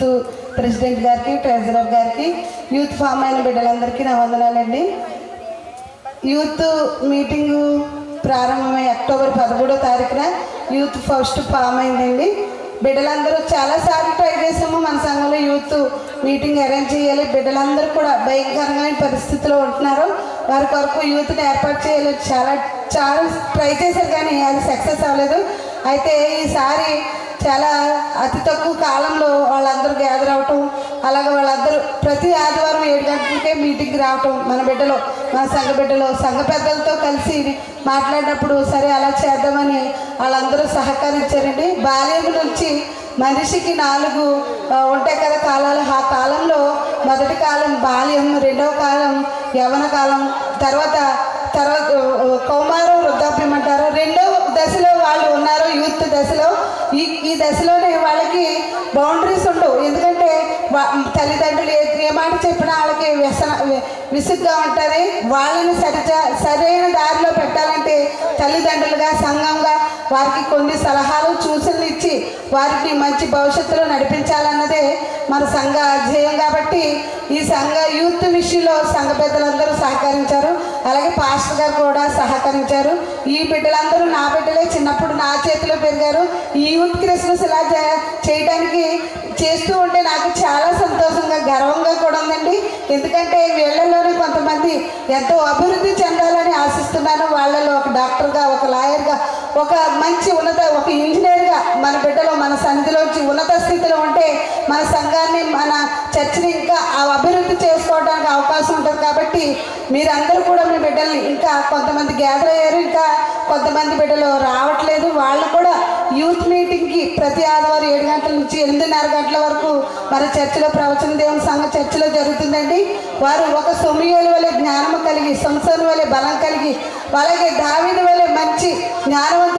Youth president గారికి, treasurer గారికి, youth form అయిన బిడ్డలందరికీ నా వందనాలండి. యూత్ మీటింగు ప్రారంభమై అక్టోబర్ 13వ తారీఖున యూత్ ఫస్ట్ ఫామ్ అయిందండి. బిడ్డలందరూ చాలాసార్లు ట్రై చేసాము మన సంఘంలో యూత్ మీటింగ్ అరేంజ్ చేయాలి. బిడ్డలందరూ కూడా భయంకరమైన పరిస్థితిలో ఉంటున్నారు. వారి కొరకు యూత్ని ఏర్పాటు చేయాలి చాలా ట్రై చేశారు, కానీ అది సక్సెస్ అవ్వలేదు. అయితే ఈసారి చాలా అతి తక్కువ కాలంలో వాళ్ళందరూ గ్యాదర్ అవటం, అలాగే వాళ్ళందరూ ప్రతి ఆదివారం 7 గంటలకే మీటింగ్కి రావటం, మన బిడ్డలు, మన సంఘ బిడ్డలు సంఘ పెద్దలతో కలిసి మాట్లాడినప్పుడు సరే అలా చేద్దామని వాళ్ళందరూ సహకరించారండి. బాల్యం నుంచి మనిషికి 4 ఉంటాయి కదా కాలాలు. ఆ కాలంలో మొదటి కాలం బాల్యం, రెండవ కాలం యవ్వన కాలం, తర్వాత కౌమారం, వృద్ధాప్యం అంటారు. రెండవ దశలో వాళ్ళు ఉన్నారు యూత్ దశలో. ఈ దశలోనే వాళ్ళకి బౌండరీస్ ఉండవు. ఎందుకంటే తల్లిదండ్రులు ఏ మాట చెప్పినా వాళ్ళకి విసుగ్గా ఉంటుంది. వాళ్ళని సరైన దారిలో పెట్టాలంటే తల్లిదండ్రులుగా, సంఘంగా వారికి కొన్ని సలహాలు, సూచనలు ఇచ్చి వారికి మంచి భవిష్యత్తులో నడిపించాలన్నదే మన సంఘ ధ్యేయం. కాబట్టి ఈ సంఘ యూత్ విషయంలో సంఘ పెద్దలందరూ సహకరించారు, అలాగే పాస్టర్ గారు కూడా సహకరించారు. ఈ బిడ్డలందరూ నా బిడ్డలే, చిన్నప్పుడు నా చేతిలో పెరిగారు. ఈ యూత్ క్రిస్మస్ ఇలా చేయడానికి చేస్తూ ఉంటే నాకు చాలా సంతోషంగా, గర్వంగా కూడా ఉందండి. ఎందుకంటే వీళ్ళలోనే కొంతమంది ఎంతో అభివృద్ధి చెందాలని ఆశిస్తున్నాను. వాళ్ళలో ఒక డాక్టర్గా, ఒక లాయర్గా, ఒక మంచి ఒక ఇంజనీర్గా మన బిడ్డలు మన సన్నిధిలోంచి ఉన్నత స్థితిలో ఉంటే మన సంఘాన్ని, మన చర్చిని ఇంకా అభివృద్ధి చేసుకోవడానికి అవకాశం ఉంటుంది. కాబట్టి మీరందరూ కూడా మీ బిడ్డల్ని, ఇంకా కొంతమంది గ్యాదర్ అయ్యారు, ఇంకా కొంతమంది బిడ్డలు రావట్లేదు. వాళ్ళు కూడా యూత్ మీటింగ్కి ప్రతి ఆదివారం 7 గంటల నుంచి 8:30 గంటల వరకు మన చర్చిలో, ప్రవచన దేవుని సంఘ చర్చిలో జరుగుతుందండి. వారు ఒక సమూయేలు వలె జ్ఞానము కలిగి, సంసోను వలె బలం కలిగి, అలాగే దావీదు వలె మంచి జ్ఞానవంతులు